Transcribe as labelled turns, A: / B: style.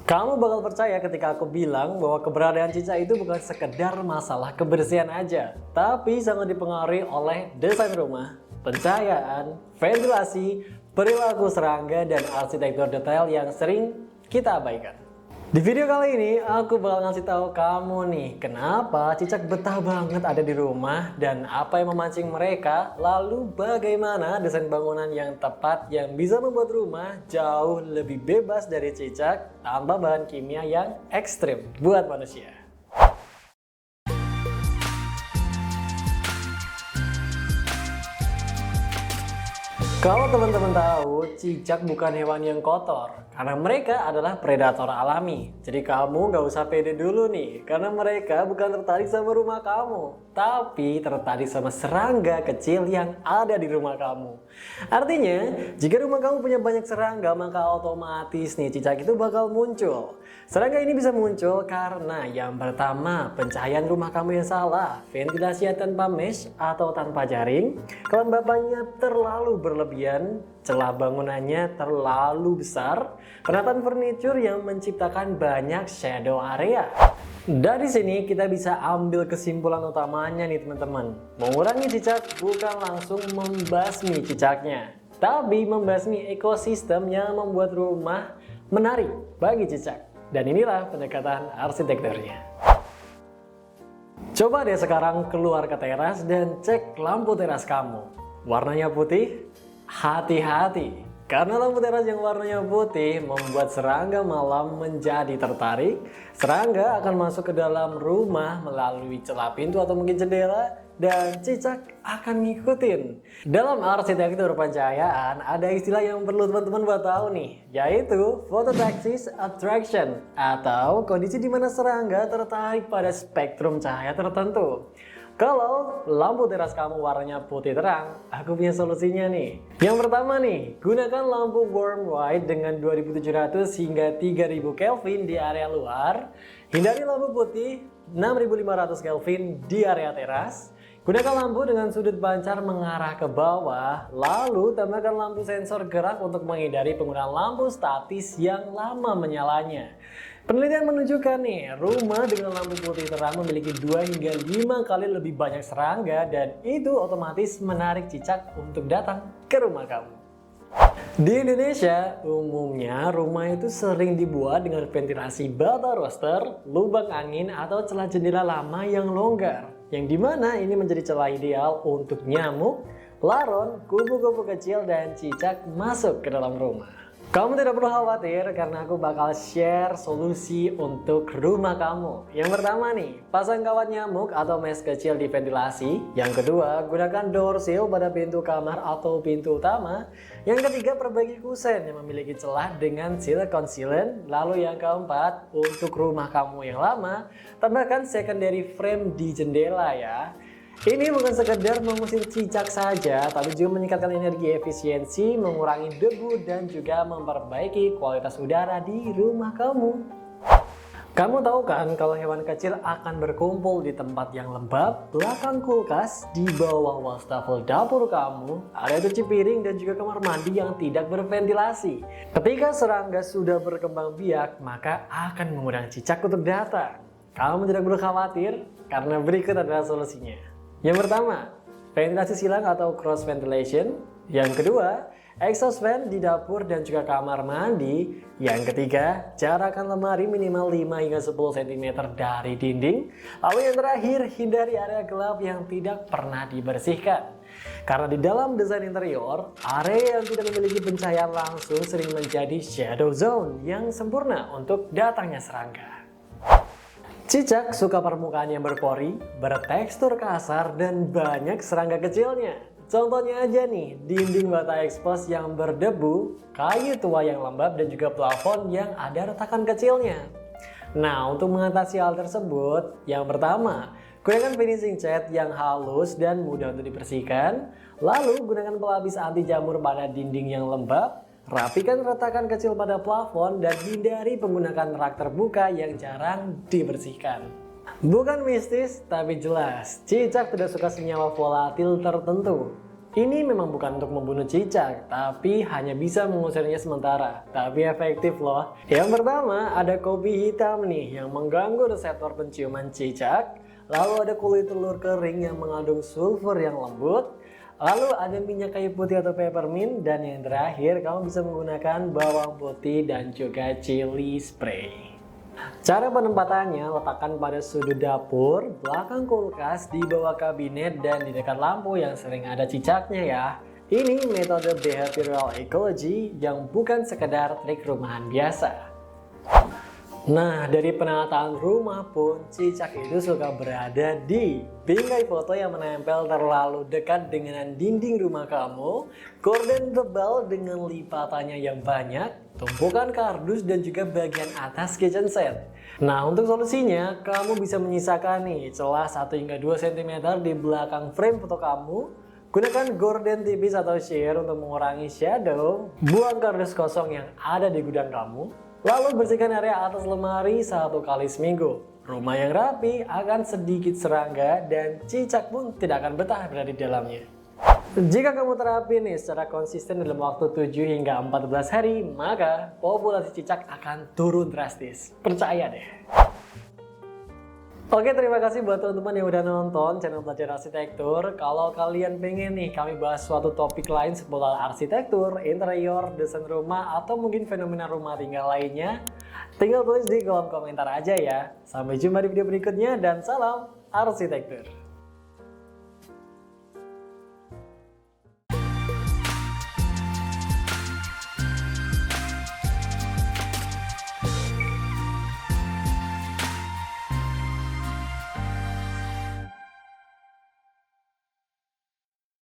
A: Kamu bakal percaya ketika aku bilang bahwa keberadaan cicak itu bukan sekedar masalah kebersihan aja, tapi sangat dipengaruhi oleh desain rumah, pencahayaan, ventilasi, perilaku serangga, dan arsitektur detail yang sering kita abaikan. Di video kali ini aku bakal ngasih tahu kamu nih kenapa cicak betah banget ada di rumah dan apa yang memancing mereka, lalu bagaimana desain bangunan yang tepat yang bisa membuat rumah jauh lebih bebas dari cicak tanpa bahan kimia yang ekstrim buat manusia. Kalau teman-teman tahu, cicak bukan hewan yang kotor karena mereka adalah predator alami. Jadi kamu nggak usah pede dulu nih, karena mereka bukan tertarik sama rumah kamu, tapi tertarik sama serangga kecil yang ada di rumah kamu. Artinya, jika rumah kamu punya banyak serangga, maka otomatis nih cicak itu bakal muncul. Serangga ini bisa muncul karena yang pertama, pencahayaan rumah kamu yang salah, ventilasi tanpa mesh atau tanpa jaring, kelembabannya terlalu berlebihan, celah bangunannya terlalu besar, penataan furniture yang menciptakan banyak shadow area. Dari sini kita bisa ambil kesimpulan utamanya nih teman-teman. Mengurangi cicak bukan langsung membasmi cicaknya, tapi membasmi ekosistem yang membuat rumah menarik bagi cicak. Dan inilah pendekatan arsitekturnya. Coba deh sekarang keluar ke teras dan cek lampu teras kamu. Warnanya putih? Hati-hati, karena lampu teras yang warnanya putih membuat serangga malam menjadi tertarik. Serangga akan masuk ke dalam rumah melalui celah pintu atau mungkin jendela, dan cicak akan ngikutin. Dalam arsitektur pencahayaan ada istilah yang perlu teman-teman buat tahu nih, yaitu phototaxis attraction, atau kondisi di mana serangga tertarik pada spektrum cahaya tertentu. Kalau lampu teras kamu warnanya putih terang, aku punya solusinya nih. Yang pertama nih, gunakan lampu warm white dengan 2700 hingga 3000 Kelvin di area luar. Hindari lampu putih 6500 Kelvin di area teras. Gunakan lampu dengan sudut pancar mengarah ke bawah, lalu tambahkan lampu sensor gerak untuk menghindari penggunaan lampu statis yang lama menyalanya. Penelitian menunjukkan nih, rumah dengan lampu putih terang memiliki 2 hingga 5 kali lebih banyak serangga, dan itu otomatis menarik cicak untuk datang ke rumah kamu. Di Indonesia, umumnya rumah itu sering dibuat dengan ventilasi bata roster, lubang angin, atau celah jendela lama yang longgar, yang dimana ini menjadi celah ideal untuk nyamuk, laron, kupu-kupu kecil, dan cicak masuk ke dalam rumah. Kamu tidak perlu khawatir karena aku bakal share solusi untuk rumah kamu. Yang pertama nih, pasang kawat nyamuk atau mesh kecil di ventilasi. Yang kedua, gunakan door sill pada pintu kamar atau pintu utama. Yang ketiga, perbaiki kusen yang memiliki celah dengan silicone sealant. Lalu yang keempat, untuk rumah kamu yang lama, tambahkan secondary frame di jendela ya. Ini bukan sekedar mengusir cicak saja, tapi juga meningkatkan energi efisiensi, mengurangi debu, dan juga memperbaiki kualitas udara di rumah kamu. Kamu tahu kan kalau hewan kecil akan berkumpul di tempat yang lembab, belakang kulkas, di bawah wastafel dapur kamu, area cuci piring, dan juga kamar mandi yang tidak berventilasi. Ketika serangga sudah berkembang biak, maka akan mengundang cicak untuk datang. Kamu tidak perlu khawatir, karena berikut adalah solusinya. Yang pertama, ventilasi silang atau cross ventilation. Yang kedua, exhaust fan di dapur dan juga kamar mandi. Yang ketiga, jarakkan lemari minimal 5 hingga 10 cm dari dinding. Lalu yang terakhir, hindari area gelap yang tidak pernah dibersihkan. Karena di dalam desain interior, area yang tidak memiliki pencahayaan langsung sering menjadi shadow zone yang sempurna untuk datangnya serangga. Cicak suka permukaan yang berpori, bertekstur kasar, dan banyak serangga kecilnya. Contohnya aja nih, dinding bata ekspos yang berdebu, kayu tua yang lembab, dan juga plafon yang ada retakan kecilnya. Nah, untuk mengatasi hal tersebut, yang pertama, gunakan finishing cat yang halus dan mudah untuk dibersihkan. Lalu, gunakan pelapis anti jamur pada dinding yang lembab. Rapikan retakan kecil pada plafon dan hindari penggunaan rak terbuka yang jarang dibersihkan. Bukan mistis, tapi jelas, cicak tidak suka senyawa volatil tertentu. Ini memang bukan untuk membunuh cicak, tapi hanya bisa mengusirnya sementara. Tapi efektif loh. Yang pertama, ada kopi hitam nih yang mengganggu reseptor penciuman cicak. Lalu ada kulit telur kering yang mengandung sulfur yang lembut. Lalu ada minyak kayu putih atau peppermint. Dan yang terakhir, kamu bisa menggunakan bawang putih dan juga chili spray. Cara penempatannya, letakkan pada sudut dapur, belakang kulkas, di bawah kabinet, dan di dekat lampu yang sering ada cicaknya ya. Ini metode behavioral ecology yang bukan sekedar trik rumahan biasa. Nah, dari penataan rumah pun, cicak itu suka berada di bingkai foto yang menempel terlalu dekat dengan dinding rumah kamu, gorden tebal dengan lipatannya yang banyak, tumpukan kardus, dan juga bagian atas kitchen set. Nah, untuk solusinya, kamu bisa menyisakan nih celah 1 hingga 2 cm di belakang frame foto kamu. Gunakan gorden tipis atau sheer untuk mengurangi shadow. Buang kardus kosong yang ada di gudang kamu. Lalu bersihkan area atas lemari 1 kali seminggu. Rumah yang rapi akan sedikit serangga dan cicak pun tidak akan betah berada di dalamnya. Jika kamu terapin nih secara konsisten dalam waktu 7 hingga 14 hari, maka populasi cicak akan turun drastis. Percaya deh. Oke, terima kasih buat teman-teman yang udah nonton channel Belajar Arsitektur. Kalau kalian pengen nih kami bahas suatu topik lain seputar arsitektur, interior, desain rumah, atau mungkin fenomena rumah tinggal lainnya, tinggal tulis di kolom komentar aja ya. Sampai jumpa di video berikutnya dan salam arsitektur.